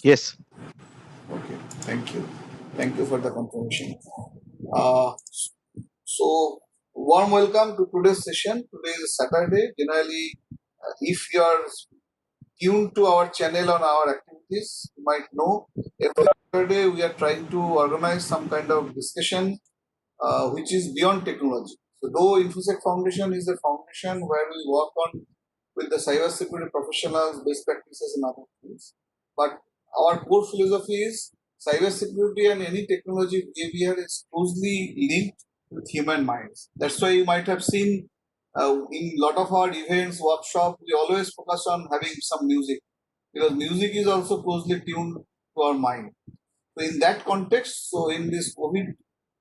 Yes. Okay, thank you. Thank you for the confirmation. Uh, so, warm welcome to today's session. Today is Saturday. Generally, if you are tuned to our channel on our activities, you might know every Saturday we are trying to organize some kind of discussion which is beyond technology. So, though Infosec Foundation is a foundation where we work on with the cybersecurity professionals, best practices, and other things, but our core philosophy is cybersecurity and any technology behavior is closely linked with human minds. That's why you might have seen in a lot of our events, workshop, we always focus on having some music because music is also closely tuned to our mind. So in that context, so in this COVID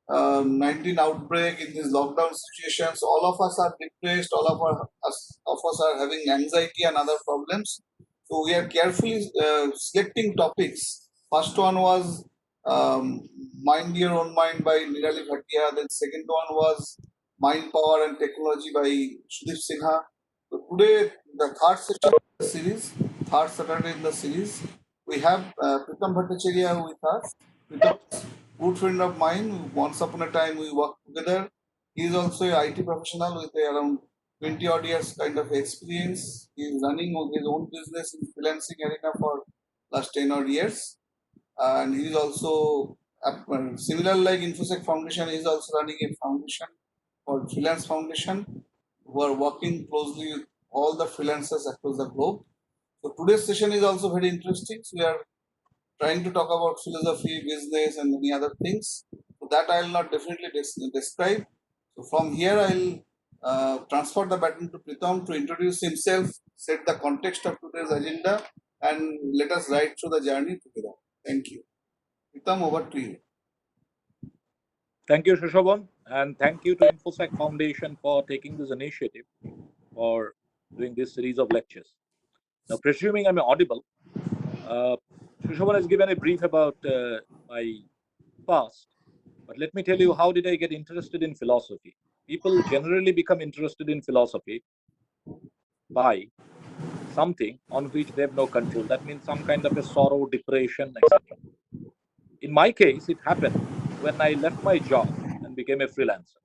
19 outbreak, in these lockdown situations, all of us are depressed, of us are having anxiety and other problems. So we are carefully selecting topics. First one was um, Mind Your Own Mind by Nirali Bhatia. Then second one was Mind Power and Technology by Sudeep Sinha. So today, the third session of the series, third Saturday in the series, we have Pritam Bhattacharya with us. Pritam is a good friend of mine. Once upon a time, we worked together. He is also a IT professional with around 20 odd years kind of experience. He is running his own business in freelancing arena for last 10 odd years. And he is also, similar like Infosec Foundation, he is also running a foundation called Freelance Foundation, who are working closely with all the freelancers across the globe. So today's session is also very interesting. So we are trying to talk about philosophy, business, and many other things. So that I will not definitely describe. So from here, I'll transfer the baton to Pritam to introduce himself, set the context of today's agenda, and let us ride through the journey together. Thank you. Pritam, over to you. Thank you, Shashavan, and thank you to Infosec Foundation for taking this initiative for doing this series of lectures. Now, presuming I'm audible, uh, Shashavan has given a brief about my past, but let me tell you how did I get interested in philosophy. People generally become interested in philosophy by something on which they have no control. That means some kind of a sorrow, depression, etc. In my case, it happened when I left my job and became a freelancer.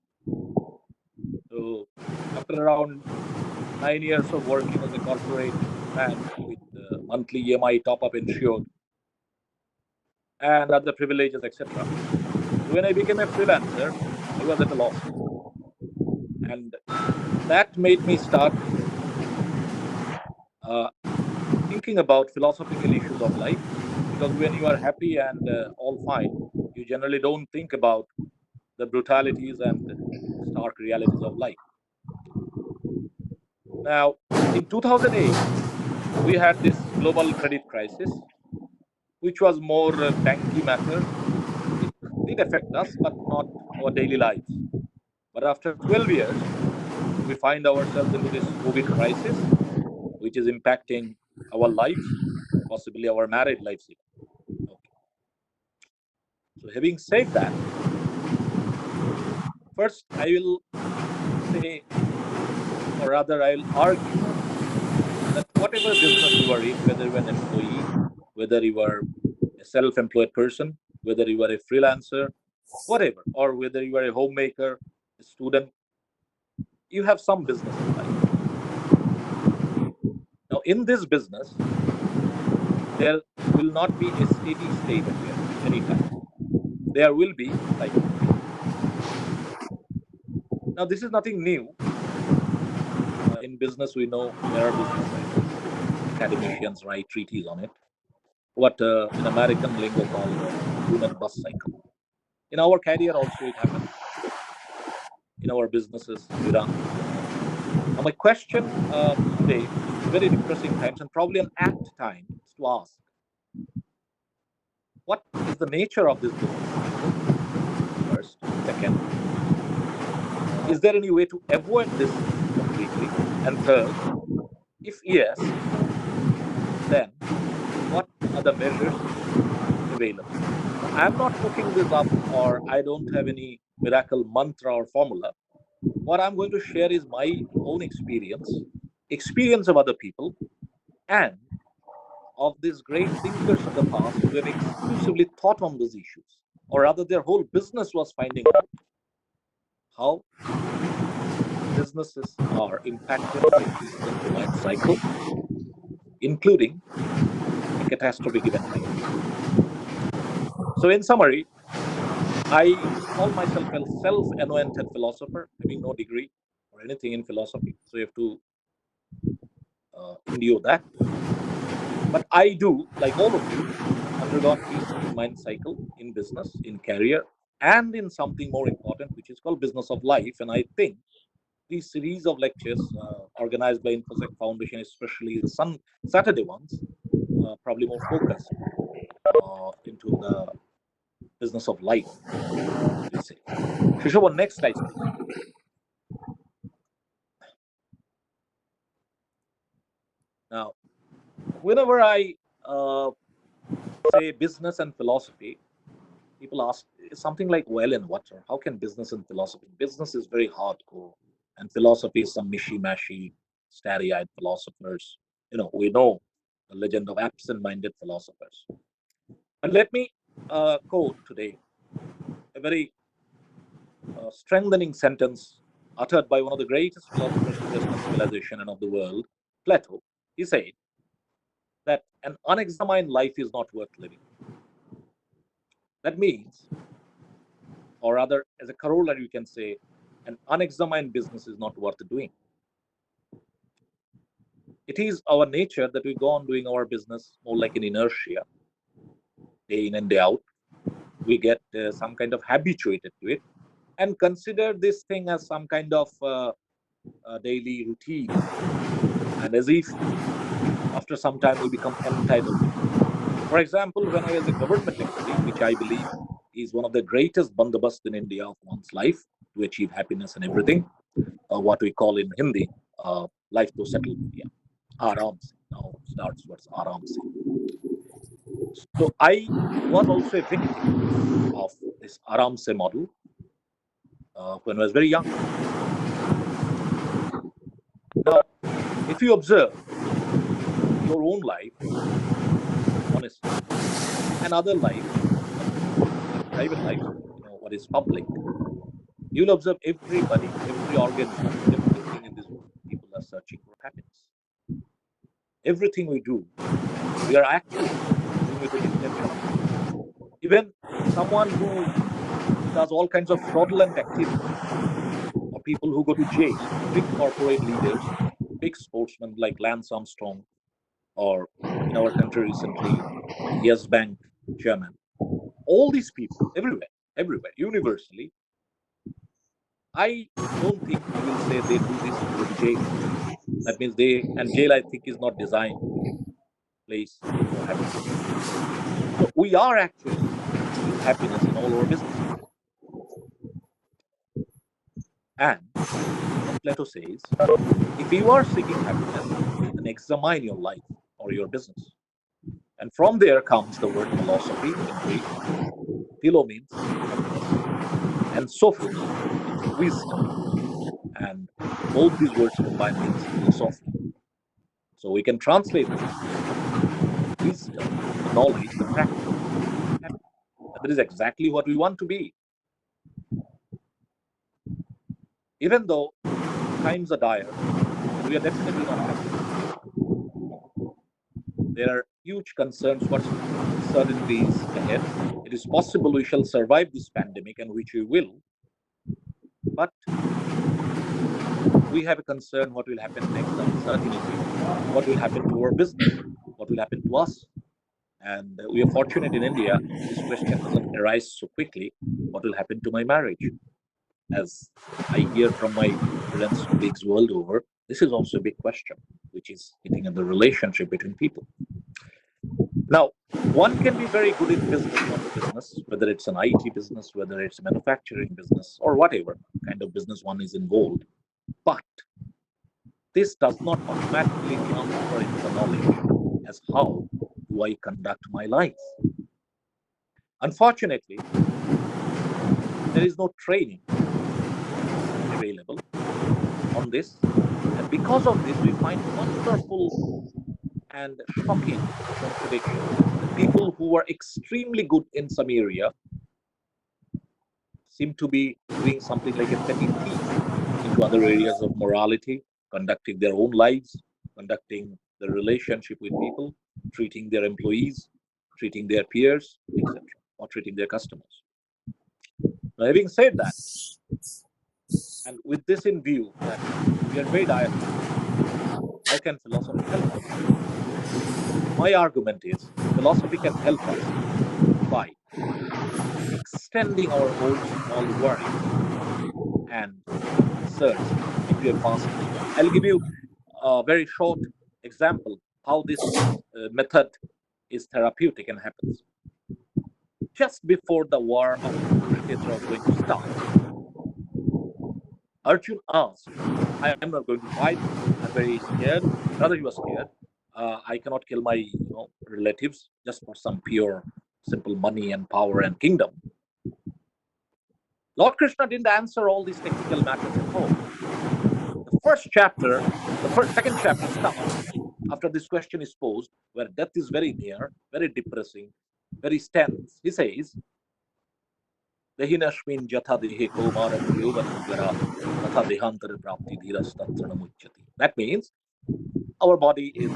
So after around 9 years of working as a corporate man with monthly EMI top up insured and other privileges, etc. So when I became a freelancer, I was at a loss. And that made me start uh, thinking about philosophical issues of life. Because when you are happy and all fine, you generally don't think about the brutalities and stark realities of life. Now, in 2008, we had this global credit crisis, which was more a banky matter. It did affect us, but not our daily lives. But after 12 years, we find ourselves into this COVID crisis, which is impacting our lives, possibly our married lives even. Okay. So, having said that, first I will say, or rather, I will argue that whatever business you are in, whether you are an employee, whether you are a self employed person, whether you are a freelancer, whatever, or whether you are a homemaker, a student, you have some business in life. Now, in this business, there will not be a steady state anytime. There will be cycles. Now, this is nothing new. In business, we know there are business cycles. Academicians write treatises on it. What in American lingo called boom and bust cycle. In our career, also it happens. In our businesses, we run. Now, my question today, in very depressing times and probably an apt time, is to ask, what is the nature of this business cycle? First. Second, is there any way to avoid this completely? And third, if yes, then what are the measures available? Now, I'm not cooking this up or I don't have any miracle mantra or formula. What I'm going to share is my own experience, experience of other people, and of these great thinkers of the past who have exclusively thought on these issues, or rather, their whole business was finding out how businesses are impacted by this life cycle, including a catastrophic event like this. So, in summary, I call myself a self anointed philosopher, having no degree or anything in philosophy. So, you have to endure that. But I do, like all of you, undergone each Femine cycle in business, in career, and in something more important, which is called business of life. And I think these series of lectures organized by Infosec Foundation, especially the Saturday ones, probably more focused into the business of life, we say. Shushoban, next slide, please. Now, whenever I say business and philosophy, people ask something like well and water. How can business and philosophy? Business is very hardcore, and philosophy is some mishy-mashy, starry-eyed philosophers. We know the legend of absent-minded philosophers. And let me quote today a very strengthening sentence uttered by one of the greatest philosophers of Western civilization and of the world, Plato. He said that an unexamined life is not worth living. That means, or rather, as a corollary, you can say, an unexamined business is not worth doing. It is our nature that we go on doing our business more like an inertia, day in and day out. We get some kind of habituated to it and consider this thing as some kind of daily routine. And as if after some time we become entitled to it. For example, when I was a government employee, which I believe is one of the greatest bandobast in India of one's life to achieve happiness and everything, what we call in Hindi, life to settle. Yeah, Aram se. Now starts what's Aram se. So I was also a victim of this Aram se model when I was very young. Now, if you observe your own life, honestly, and other lives, like private lives, what is public, you'll observe everybody, every organism, everything in this world, people are searching for happiness. Everything we do, we are actually doing with an intention of happiness. Even someone who does all kinds of fraudulent activities, or people who go to jail, big corporate leaders, big sportsmen like Lance Armstrong, or in our country recently, Yes Bank chairman, all these people, everywhere, universally, I don't think we will say they do this to go to jail. That means and jail, I think, is not designed place for happiness. So we are actually seeking happiness in all our businesses. And then Plato says, if you are seeking happiness, then examine your life or your business. And from there comes the word philosophy in Greek. Philo means happiness, and sophos means wisdom. And both these words combined means philosophy. So we can translate this as wisdom, the knowledge, the practice of happiness. And that is exactly what we want to be. Even though times are dire, and we are definitely not happy. There are huge concerns what's uncertainties ahead. It is possible we shall survive this pandemic, and which we will, but we have a concern what will happen next, uncertainty, what will happen to our business, what will happen to us. And we are fortunate in India, this question doesn't arise so quickly. What will happen to my marriage? As I hear from my friends, colleagues world over, this is also a big question, which is hitting at the relationship between people. Now, one can be very good in business, one's business, whether it's an IT business, whether it's a manufacturing business, or whatever kind of business one is involved. But this does not automatically transfer into the knowledge as how do I conduct my life. Unfortunately, there is no training available on this. And because of this, we find wonderful and shocking contradiction that people who are extremely good in some area seem to be doing something like a petty thief into other areas of morality, conducting their own lives, conducting the relationship with people, treating their employees, treating their peers, etc., or treating their customers. Now, having said that, and with this in view that we are very dialectical, how can philosophy help us? My argument is philosophy can help us by extending our own small worries and concerns into a vast canvas. I'll give you a very short example how this method is therapeutic and happens. Just before the war of Kurukshetra was going to start, Arjun asked, I am not going to fight. I'm very scared. Rather, he was scared. I cannot kill my relatives just for some pure, simple money and power and kingdom. Lord Krishna didn't answer all these technical matters at all. The second chapter starts after this question is posed, where death is very near, very depressing, very tense. He says, Dehinashmin jatha dehe komaram yovanam tatha dehantar prapti dhirastantanam uchyati. That means our body is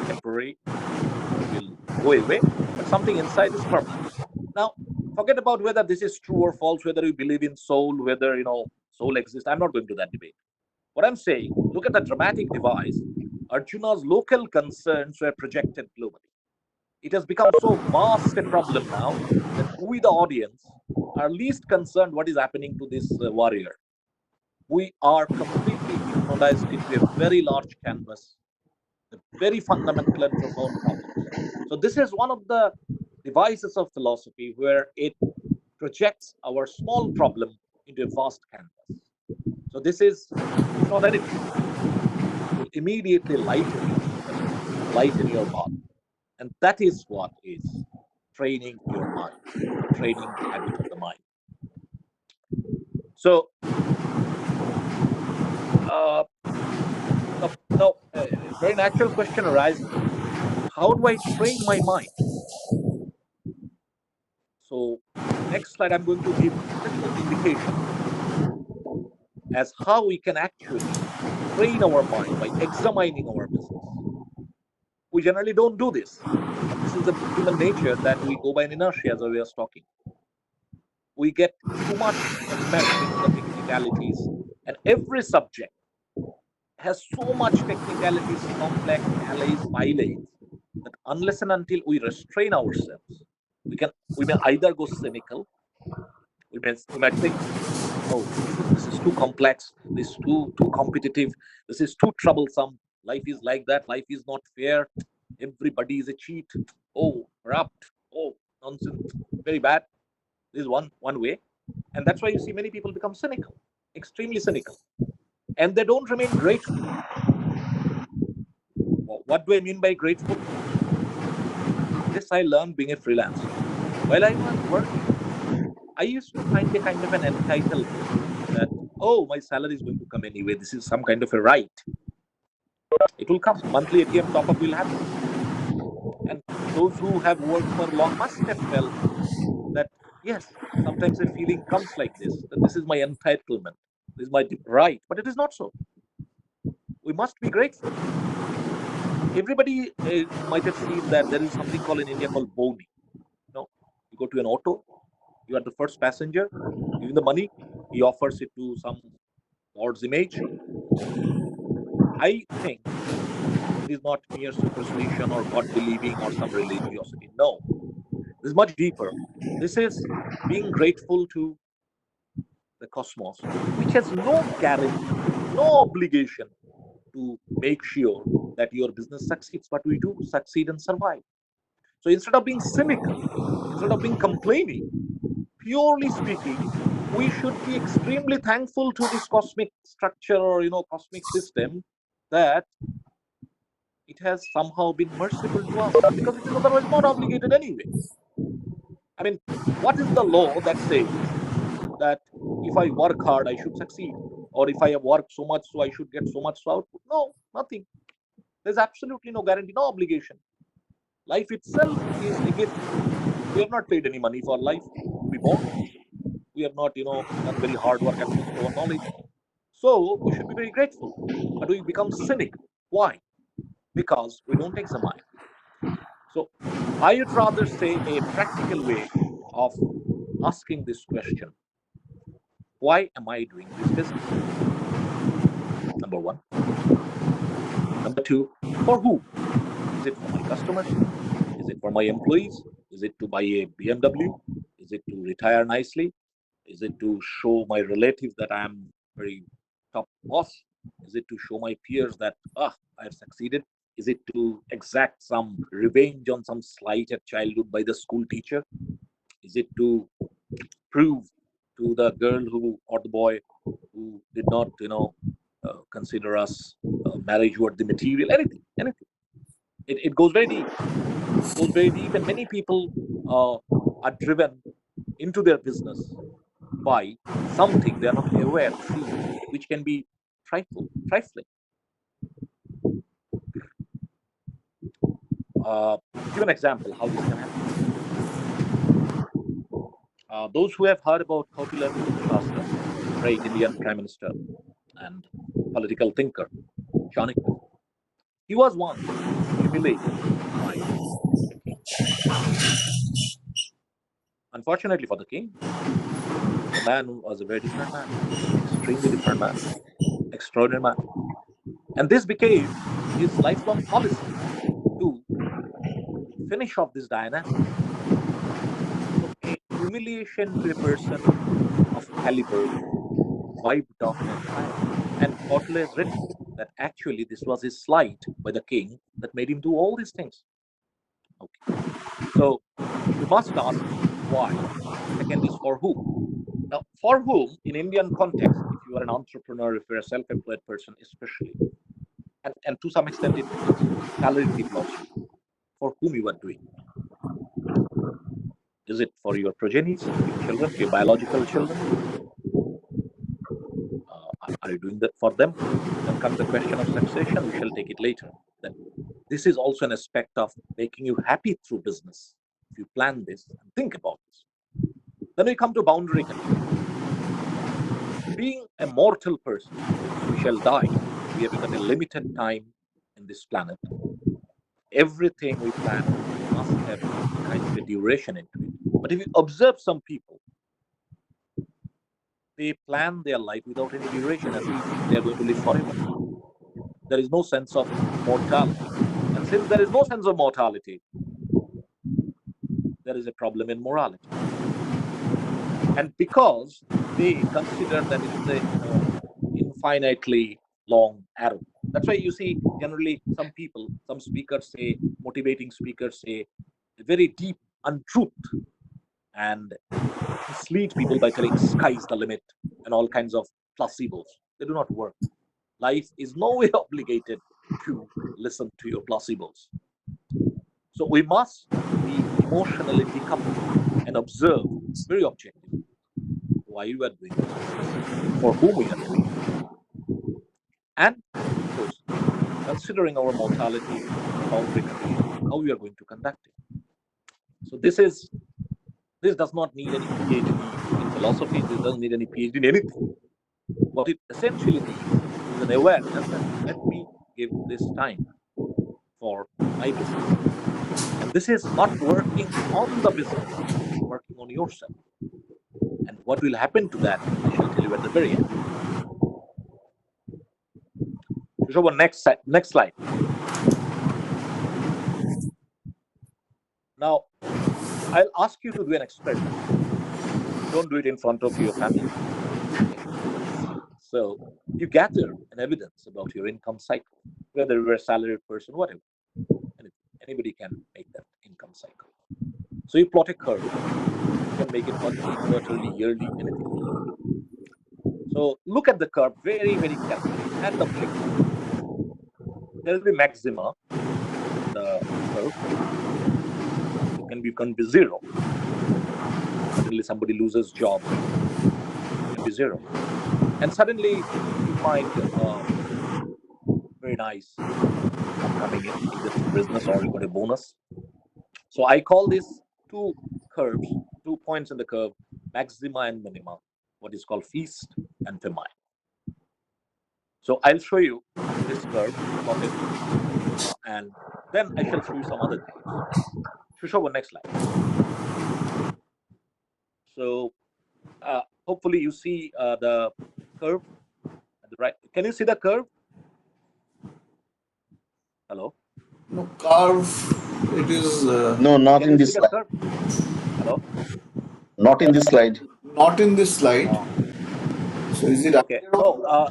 temporary, it will go away, but something inside is permanent. Now, forget about whether this is true or false, whether you believe in soul, whether soul exists. I'm not going to that debate. What I'm saying, look at the dramatic device. Arjuna's local concerns were projected globally. It has become so vast a problem now that we, the audience, are least concerned what is happening to this warrior. We are completely hypnotized into a very large canvas, the very fundamental and profound problems. So this is one of the devices of philosophy where it projects our small problem into a vast canvas. So this is hypnotherapeutics. It will immediately lighten your system, lighten your body. And that is what is training your mind or training the habit of the mind. So uh, now a very natural question arises. How do I train my mind? So next slide, I'm going to give little indication as how we can actually train our mind by examining our business. We generally don't do this, but this is the human nature that we go by an inertia as I was talking. We get too much enmeshed into the technicalities, and every subject has so much technicalities, complex allays, bilays, that unless and until we restrain ourselves, we may either go cynical, we might think, oh, this is too complex, this is too competitive, this is too troublesome, life is like that, life is not fair, everybody is a cheat, oh, corrupt, oh, nonsense, very bad. This is one way. And that's why you see many people become cynical, extremely cynical, and they don't remain grateful. What do I mean by grateful? This I learned being a freelancer. While I was working, I used to find a kind of an entitlement that, oh, my salary is going to come anyway. This is some kind of a right. It will come. Monthly ATM top up will happen. And those who have worked for long must have felt that, yes, sometimes a feeling comes like this, that this is my entitlement, this is my right. But it is not so. We must be grateful. Everybody might have seen that there is something called in India called boni. You go to an auto, you are the first passenger, giving the money, he offers it to some God's image. I think it is not mere superstition or God believing or some religiosity. No, this is much deeper. This is being grateful to the cosmos, which has no guarantee, no obligation to make sure that your business succeeds, but we do succeed and survive. So instead of being cynical, instead of being complaining, purely speaking, we should be extremely thankful to this cosmic structure or cosmic system that it has somehow been merciful to us because it is otherwise not obligated anyway. I mean, what is the law that says that if I work hard, I should succeed? Or if I have worked so much, so I should get so much output? No, nothing. There's absolutely no guarantee, no obligation. Life itself is a gift. We have not paid any money for life to be born. We have not, done very hard work and missed our knowledge. So we should be very grateful. But we become cynical. Why? Because we don't examine. So I would rather say a practical way of asking this question: why am I doing this business? Number one. Number two, for who? Is it for my customers? Is it for my employees? Is it to buy a BMW? Is it to retire nicely? Is it to show my relatives that I am very top boss? Is it to show my peers that I have succeeded? Is it to exact some revenge on some slighted childhood by the school teacher? Is it to prove to the girl who or the boy who did not, consider us marriage worthy material? Anything. It goes very deep. Goes very deep, and many people are driven into their business by something they are not aware, seeing, which can be trifling. Give an example how this can happen. Those who have heard about Kautilya Shastra, great Indian Prime Minister and political thinker, Chanakya, he was once humiliated by the king. Unfortunately for the king, the man was a very different man, extremely different man, extraordinary man. And this became his lifelong policy to finish off this dynasty. So a humiliation to a person of caliber wiped out an empire. And Kotler has written that actually this was his slight by the king that made him do all these things. Okay. So we must ask why. Second is for who. Now, for whom, in Indian context, if you are an entrepreneur, if you're a self-employed person, especially, and to some extent it's salaried people also, for whom you are doing. Is it for your progenies, your children, your biological children? Are you doing that for them? Then comes the question of succession. We shall take it later. That this is also an aspect of making you happy through business. If you plan this and think about this. Then we come to boundary conditions. Being a mortal person, we shall die. We have got a limited time in this planet. Everything we plan must have a kind of a duration into it. But if you observe some people, they plan their life without any duration, as if they are going to live forever. There is no sense of mortality. And since there is no sense of mortality, there is a problem in morality. And because they consider that it is a infinitely long arrow. That's why you see generally some people, some speakers say, motivating speakers say a very deep untruth and mislead people by telling sky's the limit and all kinds of placebos. They do not work. Life is no way obligated to listen to your placebos. So we must be emotionally decoupled and observe very objectively why we are doing this business, for whom we are doing it, and of course, considering our mortality and boundary conditions, how we are going to conduct it. So this does not need any PhD in philosophy. This doesn't need any PhD in anything. What it essentially needs is an awareness that let me give this time for my business. And this is not working on the business, it's working on yourself. And what will happen to that, I shall tell you at the very end. Show next slide. Now, I'll ask you to do an experiment. Don't do it in front of your family. Okay? So you gather an evidence about your income cycle, whether you're a salaried person, whatever. Anybody can make that income cycle. So you plot a curve. You can make it monthly, quarterly, yearly, anything. So look at the curve very, very carefully and objectively. There will be maxima in the curve. It can be zero. Suddenly somebody loses job, it can be zero. And suddenly you find very nice coming in either through business or you got a bonus. So I call these two curves, 2 points in the curve, maxima and minima, what is called feast and famine. So I'll show you this curve plotted, and then I shall show you some other things. Show next slide. So hopefully you see the curve at the right. Can you see the curve? Hello? No, curve. It is No, not Can in you see this the slide. curve? Hello? Not in this slide. not in this slide. Uh, So is it okay. either So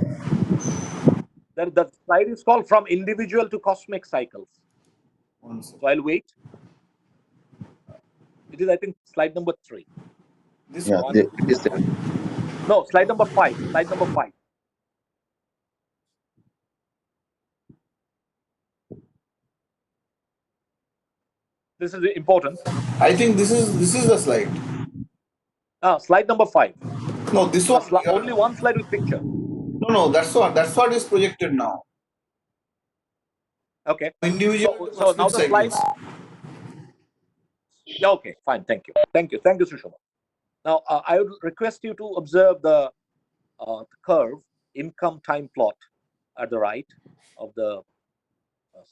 of the slide is called From Individual to Cosmic Cycles. one second. So I'll wait. It is, I think, slide number 3. This Yeah, one. it is there. No, slide number 5. Slide number 5. This is important. I think this is the slide. Slide number 5. No, this one. Only one slide with picture. No, that's what is projected now. Okay. Individual to So now cosmic the slide. cycles. Yeah, okay, fine. Thank you. Thank you, Sushoma. Now, I would request you to observe the curve income time plot at the right of the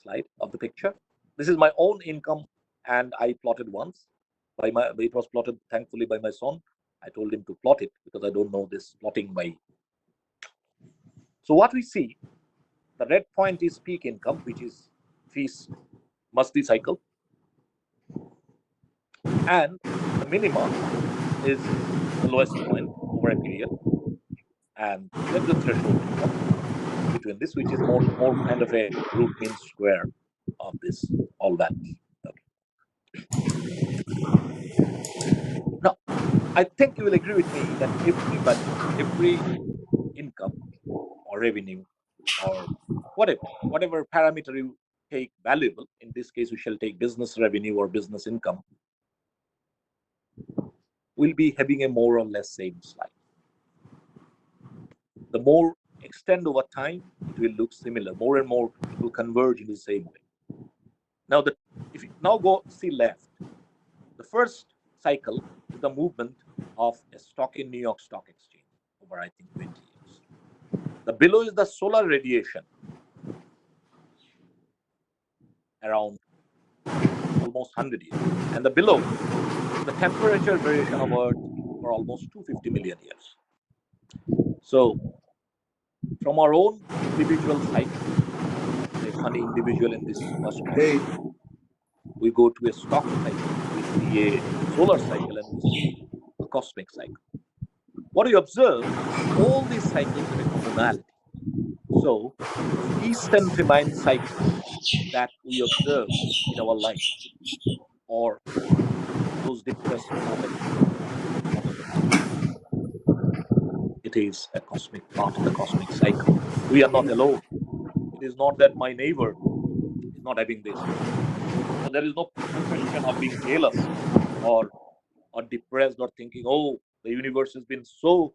slide of the picture. This is my own income, and I plotted once. It was plotted thankfully by my son. I told him to plot it because I don't know this plotting by. So what we see, the red point is peak income, which is feast must-be cycle, and the minima is the lowest point over a period, and there is a threshold income between this, which is more kind of a root mean square of this all that. Okay. Now, I think you will agree with me that everybody, every income or revenue or whatever parameter you take valuable, in this case we shall take business revenue or business income, will be having a more or less same slide. The more extend over time, it will look similar. More and more, it will converge in the same way. Now, if you now go see left, the first cycle is the movement of a stock in New York Stock Exchange over, I think, 20 years. The below is the solar radiation around almost 100 years. And the below is the temperature variation of Earth for almost 250 million years. So, from our own individual cycle, as a funny individual in this cosmos, we go to a stock cycle, we see a solar cycle, and we see a cosmic cycle. What you observe, all these cycles have a commonality. So, the feast and famine cycles that we observe in our life, or those depressed moments most of the time, it is a cosmic part of the cosmic cycle. We are not alone. It is not that my neighbor is not having this. So there is no question of being jealous or depressed or thinking, oh, the universe has been so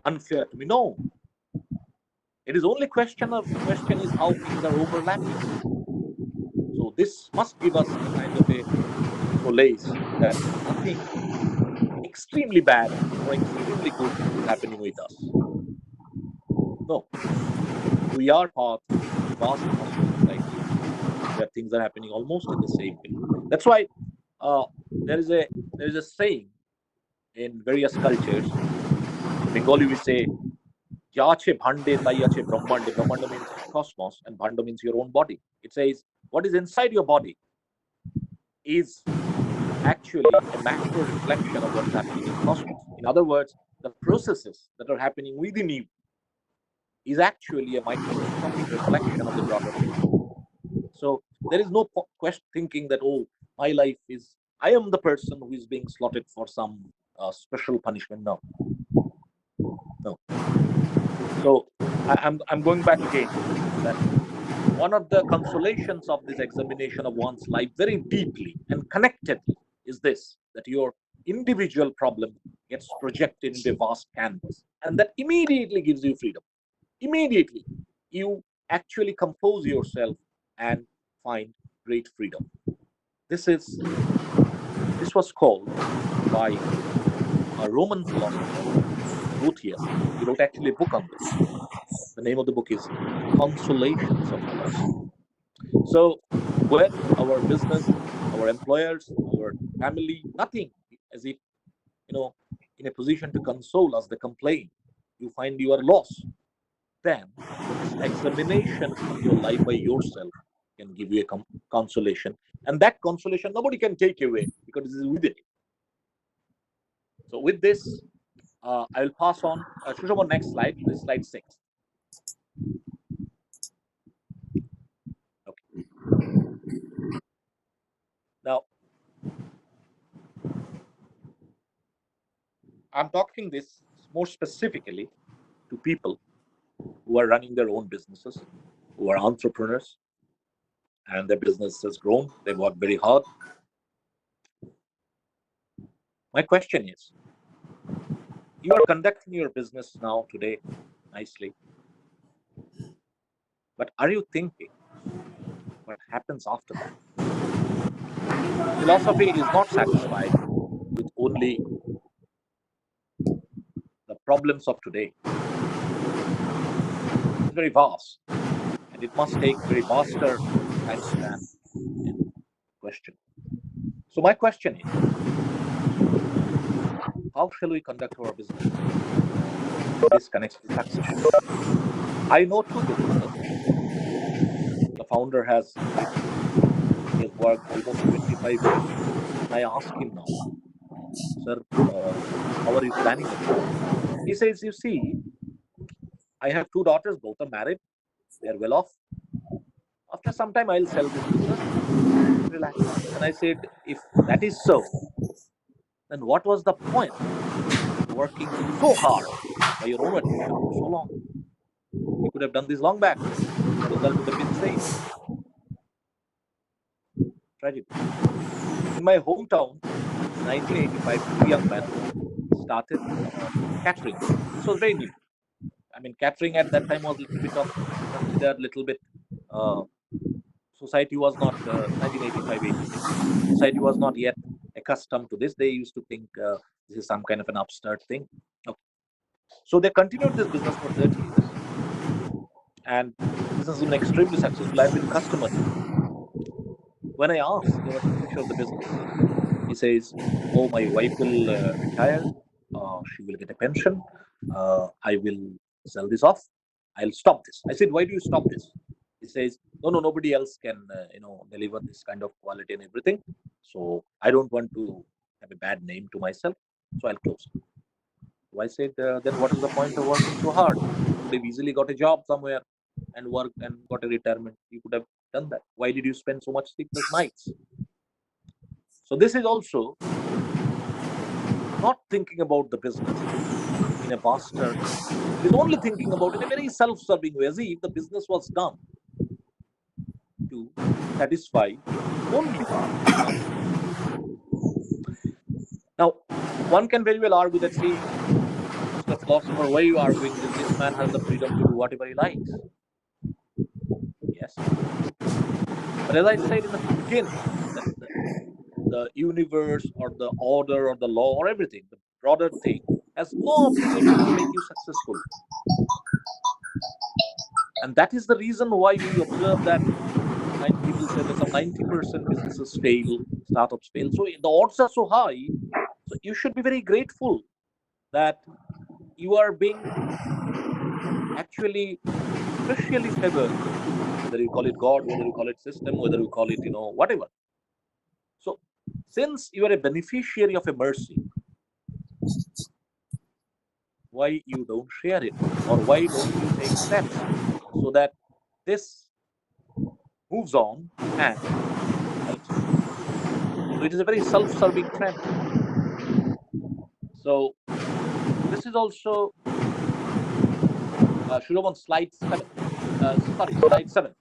unfair to me. No. It is only question is how things are overlapping. So this must give us a kind of a solace that nothing extremely bad or extremely good is happening with us. No. We are part of a vast cosmic cycle where things are happening almost in the same way. That's why there is a saying in various cultures. In Bengali, we say, "Ja ache bhande tai ache brahmande." Brahmanda means cosmos, and bhanda means your own body. It says what is inside your body is actually a macro reflection of what is happening in cosmos. In other words, the processes that are happening within you is actually a microscopic reflection of the broader picture. So there is no question thinking that, oh, my life is, I am the person who is being slotted for some special punishment. No. So I'm going back again that one of the consolations of this examination of one's life very deeply and connectedly is this, that your individual problem gets projected into a vast canvas, and that immediately gives you freedom. Immediately, you actually compose yourself and find great freedom. This was called by a Roman philosopher, Boethius. He wrote actually a book on this. The name of the book is Consolations of Philosophy. So when our business, our employers, our family, nothing as if in a position to console us, they complain, you find you are lost, then this examination of your life by yourself can give you a consolation. And that consolation nobody can take away because it is within you. So with this, I will pass on. Shushaman, next slide, please, slide 6. Okay. Now, I'm talking this more specifically to people who are running their own businesses, who are entrepreneurs, and their business has grown. They work very hard. My question is, you are conducting your business now today nicely, but are you thinking what happens after that? Philosophy is not satisfied with only the problems of today. It's very vast, and it must take very vaster time span in question. So my question is, how shall we conduct our business? This connects to succession. I know two businesses. The founder has quit. He has worked almost 25 years. And I ask him now, sir, how are you planning the business? He says, you see, I have two daughters, both are married, they are well off. After some time, I'll sell this business and relax. And I said, if that is so, then what was the point working so hard by your own admission for so long? You could have done this long back. The result would have been same. Tragedy. In my hometown, in 1985, two young men started catering business. This was very new. I mean, catering at that time was a little bit of considered little bit. Uh, Society was not 1985, 86. Society was not yet accustomed to this. They used to think this is some kind of an upstart thing. Okay. So they continued this business for 30 years, and this has been extremely successful. I've been customer to them. When I asked, what's the future of the business? He says, "Oh, my wife will retire. She will get a pension. I will sell this off. I'll stop this." I said, "Why do you stop this?" He says, "No, no, nobody else can, deliver this kind of quality and everything. So I don't want to have a bad name to myself. So I'll close it." So I said, "Then what is the point of working so hard? You could have easily got a job somewhere and worked and got a retirement. You could have done that. Why did you spend so much sleepless nights?" So this is also not thinking about the business in a vaster. It is only thinking about in a very self-serving way, as if the business was done to satisfy only us. Now, one can very well argue that, see, Mr. Philosopher, why are you arguing this? This man has the freedom to do whatever he likes. Yes, true. But as I said in the beginning, that the universe or the order or the law or everything, the broader thing, has no obligation to make you successful. And that is the reason why we observe that people say that some 90% businesses fail, startups fail. So the odds are so high. So you should be very grateful that you are being actually specially favored, whether you call it God, whether you call it system, whether you call it, whatever. So since you are a beneficiary of a mercy, why you don't share it, or why don't you take steps so that this moves on and helps you? So it is a very self-serving trend. So this is also should have on slide 7. Sorry, slide 7.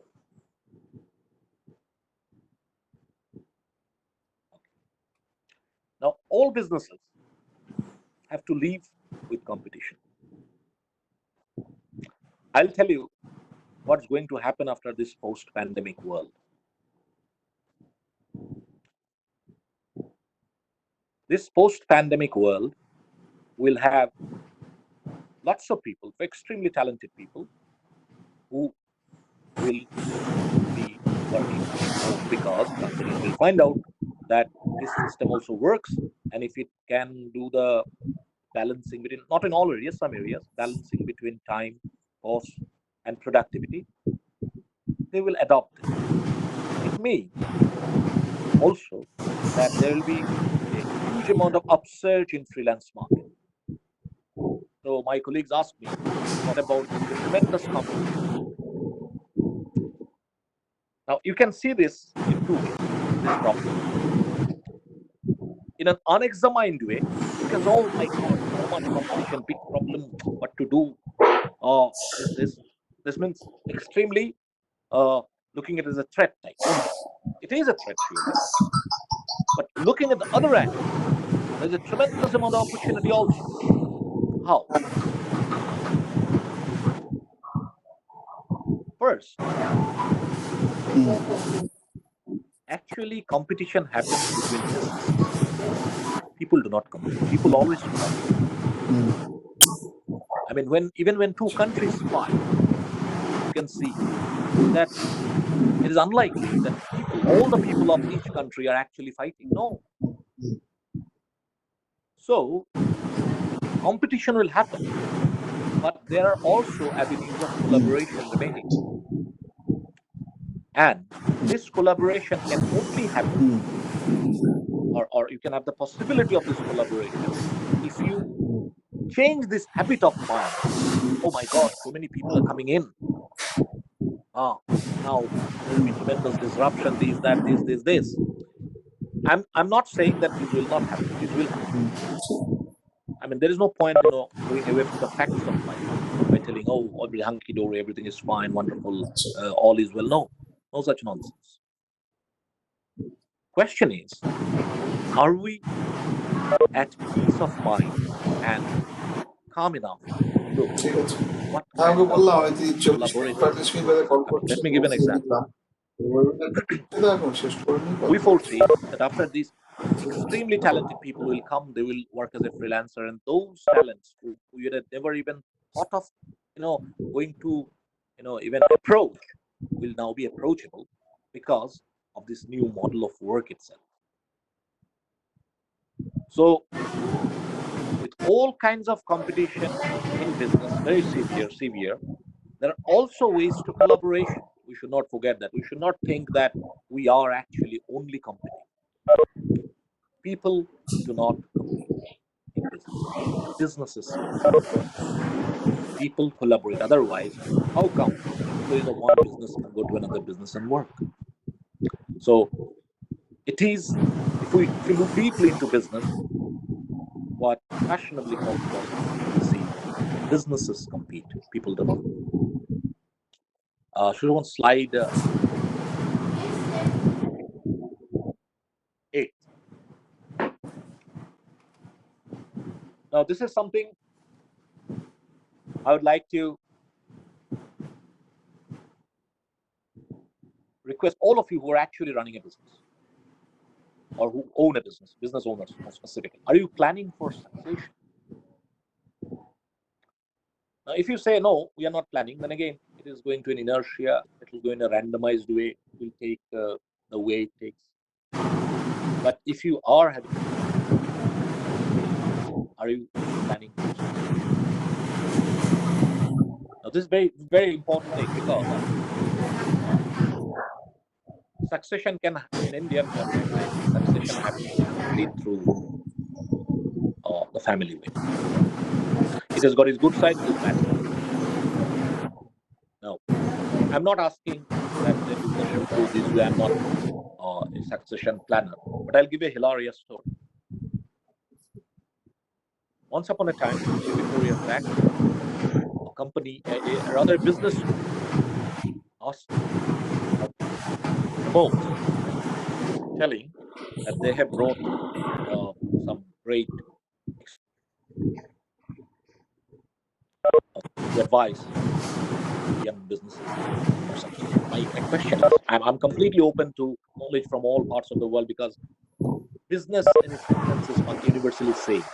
Now all businesses have to live with competition. I'll tell you what's going to happen after this post-pandemic world. This post-pandemic world will have lots of people, extremely talented people, who will be working from home because companies will find out that this system also works, and if it can do the balancing between, not in all areas, some areas, balancing between time, cost, and productivity, they will adopt it. It means also that there will be a huge amount of upsurge in freelance market. So my colleagues asked me, what about this tremendous competition? Now you can see this in two ways, this problem. In an unexamined way, you can say, oh my God, so much competition, big problem, what to do? Oh, this means extremely looking at it as a threat type. Oh my God, it is a threat surely. But looking at the other angle, there's a tremendous amount of opportunity also. How? First, actually competition happens between businesses. People do not compete. People always collaborate. I mean, when two countries fight, you can see that it is unlikely that all the people of each country are actually fighting. No. So competition will happen, but there are also avenues of collaboration remaining. And this collaboration can only happen, or you can have the possibility of this collaboration if you change this habit of mind. Oh my God, so many people are coming in. Ah, now there will be tremendous disruption, this, that, this. I'm not saying that this will not happen. This will happen. I mean, there is no point, going away from the facts of life by telling, oh, every hunky dory, everything is fine, wonderful, all is well. No, no such nonsense. Question is, are we at peace of mind and calm enough to look ঠিক আছে what আমাকে kind of বললাম আমি 24 minute collaborative 35 minute বাদে forces call are coming? করছে Let me তো give an দিয়ে example. দিলাম ওয়েবিনার এখন শেষ করে নিই We কথা foresee that after these extremely talented people will come, they will work as a freelancer, and those talents who you had never even thought of, going to, even approach, will now be approachable because of this new model of work itself. So, with all kinds of competition in business, very severe, there are also ways to collaboration. We should not forget that. We should not think that we are actually only competing. People do not compete in business. Businesses compete. People collaborate. Otherwise, how come employees of one business can go to another business and work? So it is, if we look deeply into business, what fashionably called philosophy, we see businesses compete. People do not. Should we on slide 8? Now, this is something I would like to request all of you who are actually running a business or who own a business owners more specifically. Are you planning for succession? Now, if you say no, we are not planning, then again, it is going to an inertia. It will go in a randomized way. It will take the way it takes. But if you are having a business, are you planning for succession? Now, this is very, very important thing because succession can, in Indian context, I see succession happens only through the family way. It has got its good side, its bad side. Now, I'm not asking that the business should go this way. I'm not a succession planner, but I'll give you a hilarious story. Once upon a time, 3 or 4 years back, a company, rather a business owner, asked me or proposed, telling that they have brought some great to advise young businesses for succession. My question is, I'm completely open to knowledge from all parts of the world because business in its essence is function. universally same.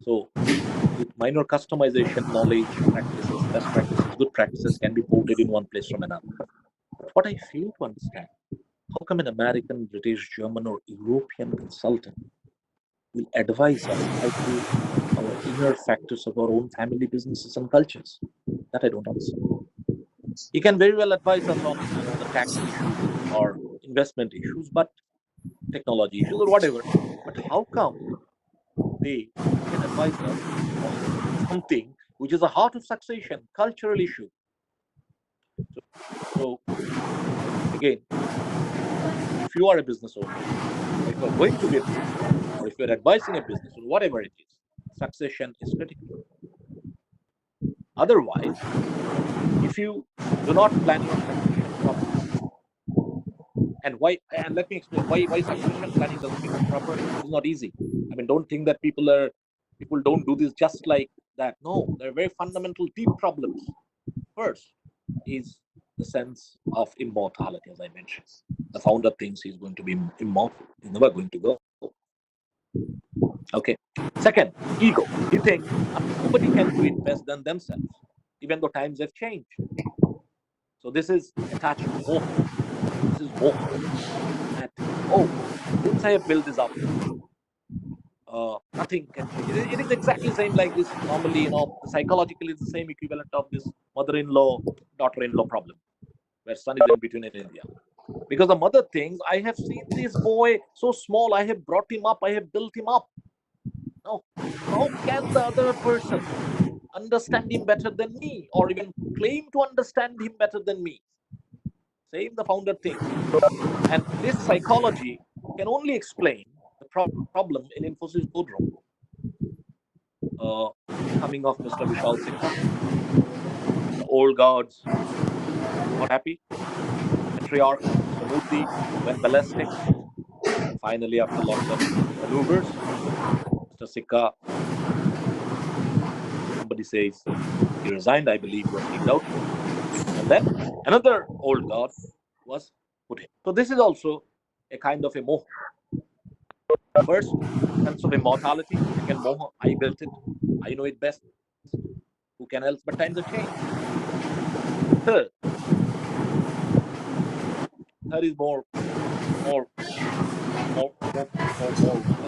So with minor customization, knowledge, practices, best practices, good practices can be ported in one place from another. But what I fail to understand, how come an American, British, German, or European consultant will advise us how to our inner factors of our own family businesses and cultures? That I don't understand. He can very well advise us on the tax issues or investment issues, but technology issues or whatever. But how come they can advise us on something which is a heart of succession, cultural issue? So again, if you are a business owner, or if you are going to be a business owner, or if you are advising a business or whatever it is, succession is critical. Otherwise, if you do not plan your succession properly, and why, and let me explain why succession planning doesn't become proper. It is not easy. I mean, don't think that people don't do this just like that. No, there are very fundamental deep problems. First is the sense of immortality, as I mentioned. The founder thinks he's going to be immortal. He's never going to go. Okay. Second, ego. He thinks nobody can do it best than themselves, even though times have changed. So this is attached to moha. This is moha. That, oh, since I have built this up, nothing can change. It is exactly the same like this. Normally, psychologically, it's the same equivalent of this mother-in-law, daughter-in-law problem, where son is in between in India. Because the mother thinks, I have seen this boy so small, I have brought him up, I have built him up. Now, how can the other person understand him better than me, or even claim to understand him better than me? Same the founder thinks. And this psychology can only explain the problem in Infosys boardroom. Coming of Mr. Vishal Sikka, the old guards not happy. Patriarch Mr. Murthy went ballistic. And finally, after lots of maneuvers, Mr. Sikka, somebody says he resigned. I believe he was kicked out. And then another old guard was put in. So this is also a kind of a moha. First, sense of immortality. Second, moha. I built it. I know it best. Who can else? But times have changed. Third is more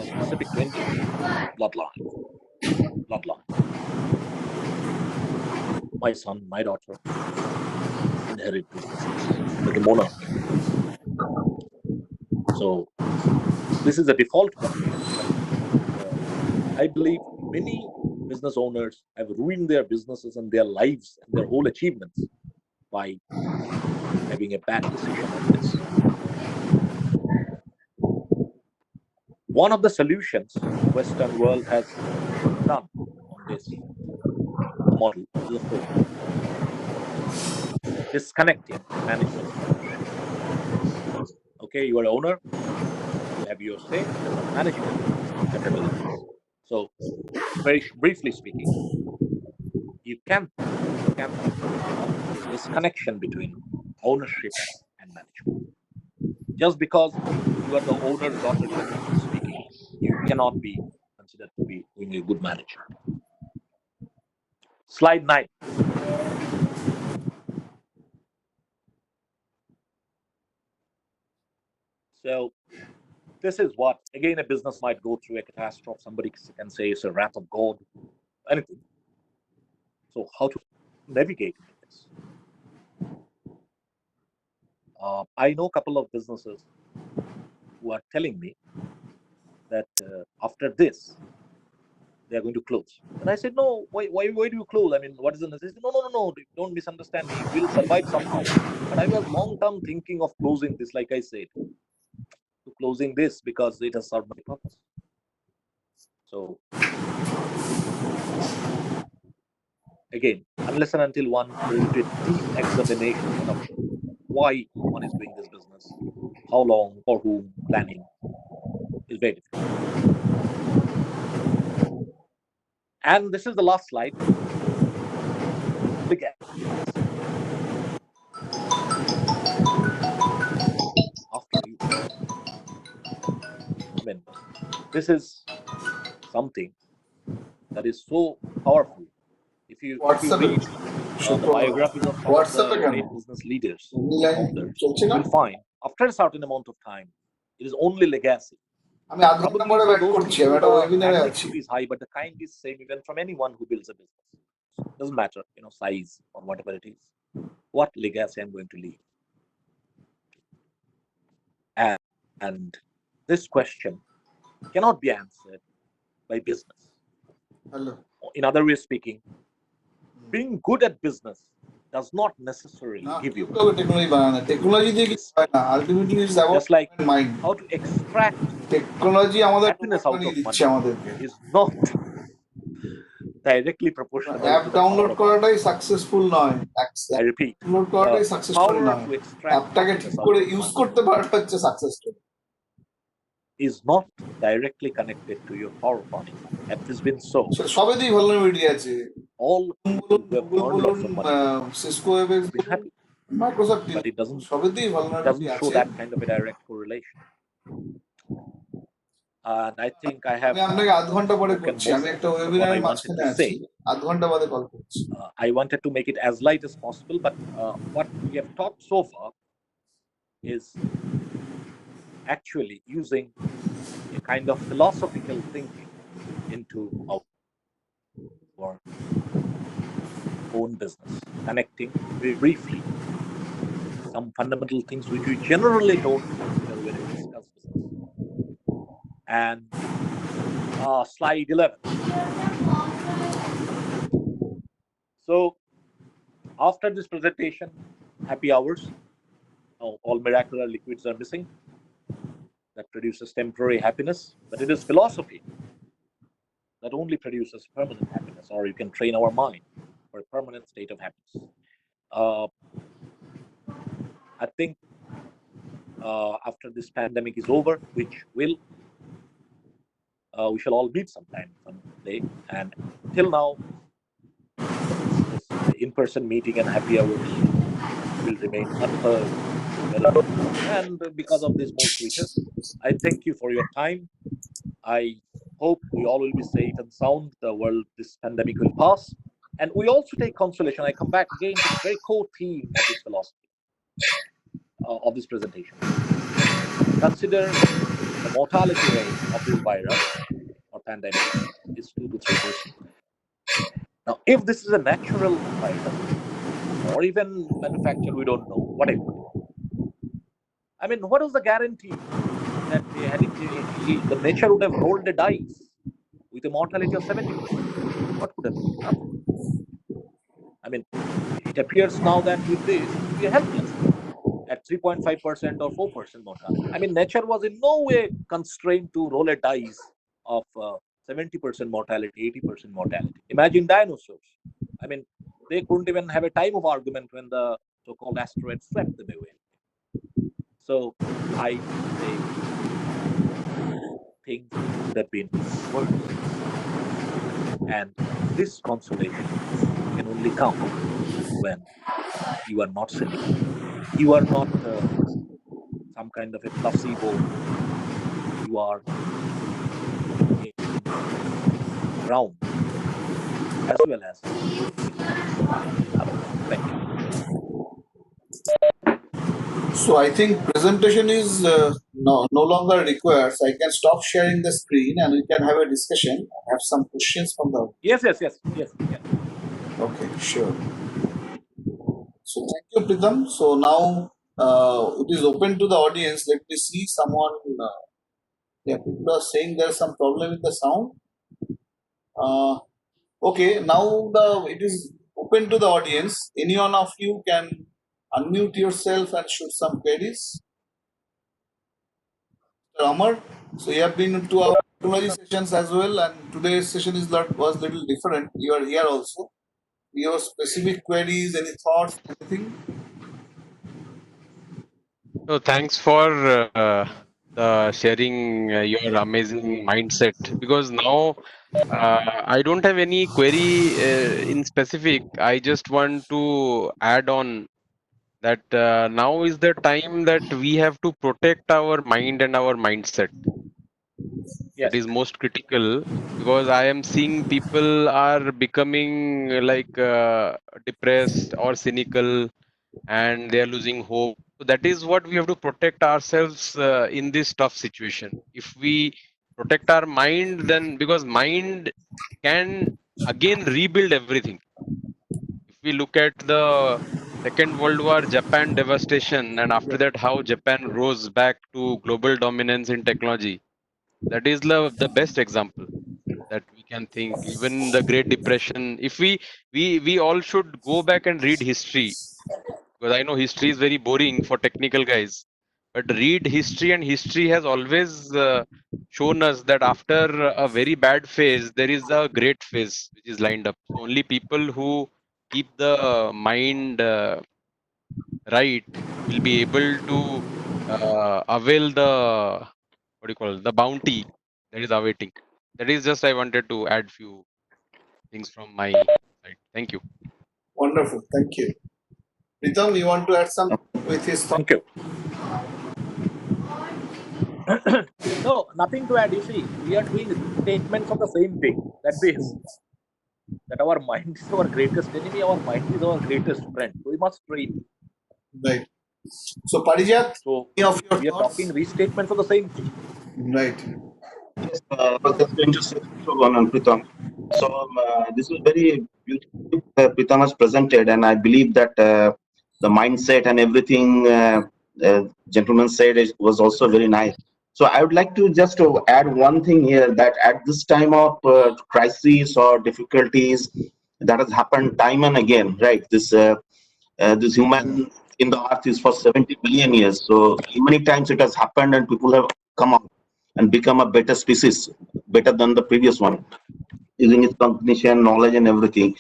specific to India. Bloodline. My son, my daughter inherit businesses like a monarchy. So this is a default condition. But I believe many business owners have ruined their businesses and their lives and their whole achievements by having a bad decision on this. One of the solutions the Western world has done on this model is, of course, disconnecting management and ownership. Okay, you are an owner, you have your say, but management capabilities. So, very briefly speaking, you can this disconnection between ownership and management. Just because you are the owner's daughter, generally speaking, you cannot be considered to be doing a good manager. Slide 9. So this is what, again, a business might go through a catastrophe. Somebody can say it's a wrath of God, anything. So how to navigate this? I know a couple of businesses who are telling me that after this, they are going to close. And I said, no, why do you close? I mean, what is the necessity? No, don't misunderstand me. We'll survive somehow. But I was long term thinking of closing this, like I said, to closing this because it has served my purpose. So again, unless and until one goes into a deep examination of why one is doing this business, how long, for whom, planning, is very difficult. And this is the last slide. Big asset. After you. I mean, this is something that is so powerful. If you WhatsApp read the biographies of some of WhatsApp the great business leaders and line founders, চলছে you না will find after a certain amount of time, it is only legacy. আমি আধ ঘন্টা Probably পরে for back those করছি, আমি people, একটা the ওয়েবিনারে bandwidth আছি। could be high, but the kind is same even from anyone who builds a business. Doesn't matter, size or whatever it is. What legacy I'm going to leave? And this question cannot be answered by business. Hello, In other ways speaking, being good at business does not necessarily না give you technology বানায় না, technology দিয়ে কিছু হয় না, ultimately is about just like mind. how to extract technology আমাদের happiness out বানিয়ে of দিচ্ছে money আমাদেরকে। is not directly proportional app to the power download of করাটাই money. সাকসেসফুল নয়, I repeat, ডাউনলোড করাটাই the সাকসেসফুল power নয়, to extract অ্যাপটাকে ঠিক happiness out করে of ইউজ money করতে পারাটা হচ্ছে successful. is not directly connected to your power of money. Have this been so? সবেতেই ভালনারেবিলিটি আছে। All বলুন, people who have Google earned বলুন, lots of money Cisco Webex have been বলুন, happy, Microsoft, but it সবেতেই vulnerability doesn't show আছে। that kind of a direct correlation. And I think I have আমি আপনাকে আধ ঘন্টা পরে spoken করছি, most আমি একটা of what ওয়েবিনারের I wanted মাঝখানে to আছি, say. আধ ঘন্টা বাদে কল করছি। I wanted to make it as light as possible, but what we have talked so far is actually using a kind of philosophical thinking into our own business, connecting very briefly some fundamental things which we generally don't consider when we discuss business. And slide 11. So after this presentation, happy hours. All miraculous liquids are missing. That produces temporary happiness, but it is philosophy that only produces permanent happiness, or you can train our mind for a permanent state of happiness. I think after this pandemic is over, which will we shall all meet sometime someday, and till now, this in-person meeting and happy hours will remain unheard, and because of this, more sweeter. I thank you for your time. I hope we all will be safe and sound. The world, this pandemic will pass. And we also take consolation. I come back again to the very core theme of this philosophy, of this presentation. Consider the mortality rate of this virus or pandemic is 2 to 3%. Now, if this is a natural virus or even manufactured, we don't know, whatever. I mean, what is the guarantee that the nature would have rolled the dice with a mortality of 70%? What could have been? Nothing. I mean, it appears now that with this, we are helpless at 3.5% or 4% mortality. I mean, nature was in no way constrained to roll a dice of 70% mortality, 80% mortality. Imagine dinosaurs. I mean, they couldn't even have a time of argument when the so-called asteroid swept them away. So I say things could have been worse. And this consolation can only come when you are not cynical. You are not some kind of a placebo. You are in ground as well as thank you. So I think presentation is no longer required. So I can stop sharing the screen and we can have a discussion. I have some questions from the. Yes. Okay, sure. So thank you, Pritham. So now it is open to the audience. Let me see someone. Yeah, people are saying there's some problem with the sound. Okay, now it is open to the audience. Any one of you can unmute yourself and shoot some queries. Amar, so you have been to our technology sessions as well, and today's session was little different. You are here also. Your specific queries, any thoughts, anything? So thanks for sharing your amazing mindset, because now I don't have any query in specific. I just want to add on that now is the time that we have to protect our mind and our mindset. Yes. That is most critical because I am seeing people are becoming depressed or cynical and they are losing hope. So that is what we have to protect ourselves in this tough situation. If we protect our mind, then because mind can again rebuild everything. If we look at the Second World War, Japan devastation, and after that, how Japan rose back to global dominance in technology, that is the best example that we can think. Even the Great Depression, if we all should go back and read history, because I know history is very boring for technical guys, but read history, and history has always shown us that after a very bad phase there is a great phase which is lined up. So only people who keep the mind right will be able to avail the, what do you call it, the bounty that is awaiting. That is just I wanted to add few things from my side. Thank you. Wonderful. Thank you. Pritam, you want to add something with his thought? Thank you. No, nothing to add. You see, we are doing statements of the same thing. That is, that our mind is our greatest enemy, our mind is our greatest friend. So we must train. Right. So, Parijat, So any of your we are talking thoughts? restatements of the same thing. Right. Yes, I was just going to say Shobhan and Pritam. So this is very beautiful. Pritam has presented, and I believe that the mindset and everything gentleman said was also very nice. So I would like to just add one thing here, that at this time of crisis or difficulties that has happened time and again, right? This human in the earth is for 70 billion years. So many times it has happened, and people have come up and become a better species, better than the previous one, using its cognition, knowledge, and everything.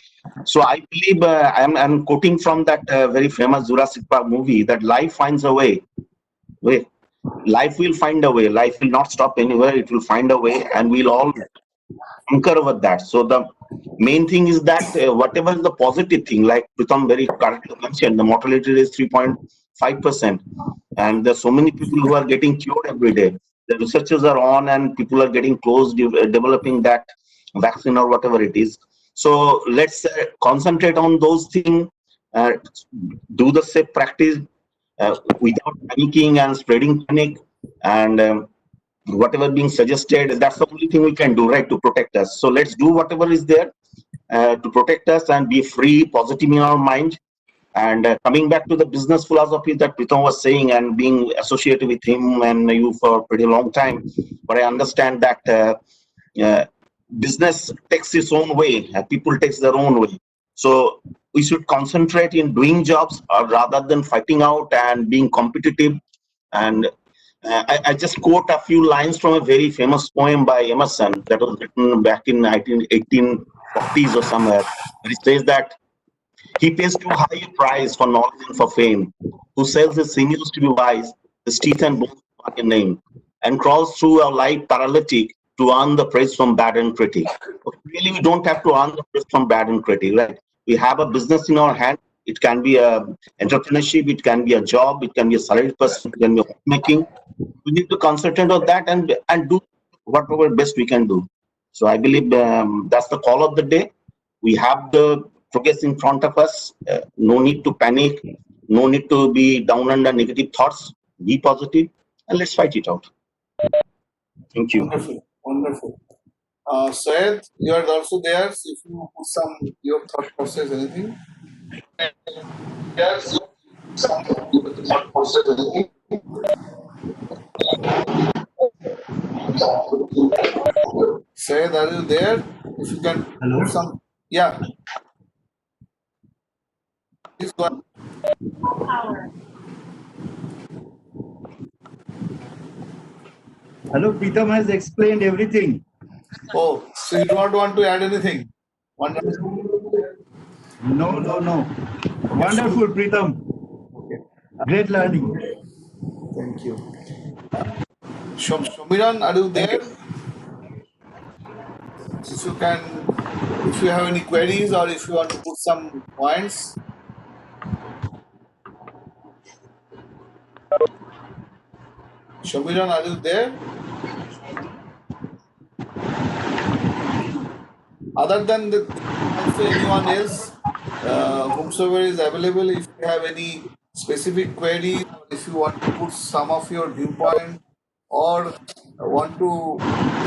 So I believe I'm quoting from that very famous Jurassic Park movie, that life finds a way. Way life will find a way. Life will not stop anywhere. It will find a way, and we'll all anchor over that. So the main thing is that whatever is the positive thing, like Pritam very correctly mentioned, the mortality rate is 3.5%, and there's so many people who are getting cured every day. The researchers are on, and people are getting close, developing that vaccine or whatever it is. So let's concentrate on those things, uh, do the safe practice without panicking and spreading panic, and whatever being suggested, that's the only thing we can do, right, to protect us. So let's do whatever is there to protect us and be free, positive in our mind. And coming back to the business philosophy that Pritam was saying, and being associated with him and you for a pretty long time, but I understand that uh, business takes its own way, people takes their own way. So we should concentrate in doing jobs rather than fighting out and being competitive. And I just quote a few lines from a very famous poem by Emerson that was written back in 1840s or somewhere. It says that he pays too high a price for knowledge and for fame, who sells his sinews to be wise, his teeth and bones to mark a name, and crawls through our life paralytic to earn the praise from bad and critic. But really, we don't have to earn the praise from bad and critic, right? We have a business in our hand. It can be a entrepreneurship, it can be a job, it can be a salaried person, it can be homemaking. We need to concentrate on that and do whatever best we can do. So I believe that's the call of the day. We have the progress in front of us. No need to panic. No need to be down under negative thoughts. Be positive and let's fight it out. Thank you. Wonderful. Wonderful. Syed, you are also there. So if you put some your thought process, anything. Yes, Syed, are you there? If you can Hello. put some, yeah, please go ahead. Hello. Pritam has explained everything. Oh, so you do not want to add anything? Wonderful. No, no, no. Okay, so Wonderful, Pritam. okay, Great learning. thank you. Shomiran, are you Thank there? you. If you can, if you have any queries or if you want to put some points, Shomiran, are you there? Other than that, also anyone else, whomsoever is available, if you have any specific queries, or if you want to put some of your viewpoint, or want to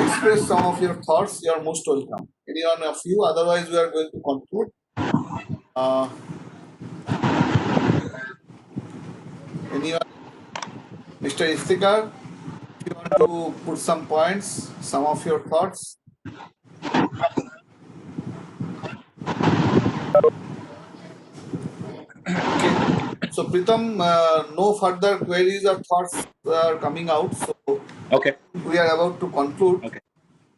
express some of your thoughts, you are most welcome. Any one of you. Otherwise, we are going to conclude. Anyone, Mr. Iftikhar, if you want to put some points, some of your thoughts. Okay. So Pritam, no further queries or thoughts are coming out. So Okay. we are about to conclude. Okay.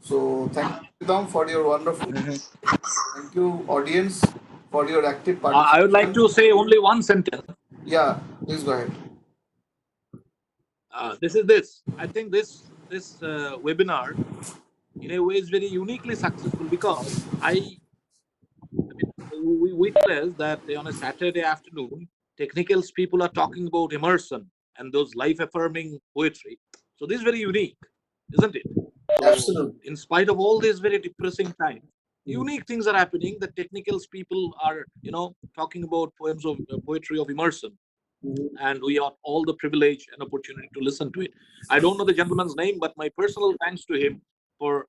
So thank you, Pritam, for your wonderful. Mhm. Thank you, audience, for your active I would like participation. to say only one sentence. Yeah, please go ahead. This is this. I think this webinar, in a way, is very uniquely successful because we witness that on a Saturday afternoon, technicals people are talking about immersion and those life affirming poetry. So this is very unique, isn't it? So, Absolutely. in spite of all these very depressing times, unique things are happening. The technicals people are, talking about poems of poetry of immersion, and we have all the privilege and opportunity to listen to it. I don't know the gentleman's name, but my personal thanks to him for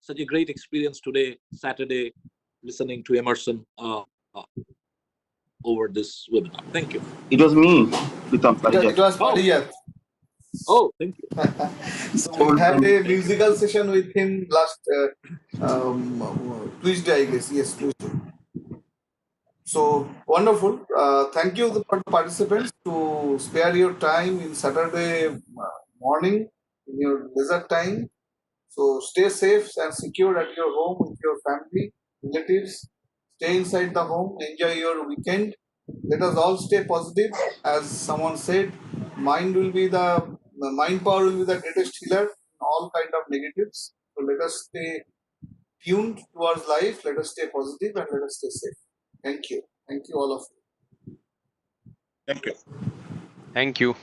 such a great experience today, Saturday, listening to Emerson over this webinar. Thank you. It was me, Pritam It Parijat. was Oh, Parijat. thank you. So we had a Thank you. musical session with him last Tuesday, I guess. Yes, Tuesday. So wonderful. Thank you for the participants to spare your time in Saturday morning in your leisure time. So stay safe and secure at your home with your family, relatives. Stay inside the home. Enjoy your weekend. Let us all stay positive. As someone said, the mind power will be the greatest healer in all kind of negatives. So let us stay tuned towards life. Let us stay positive and let us stay safe. Thank you. Thank you all of you. Thank you. Thank you.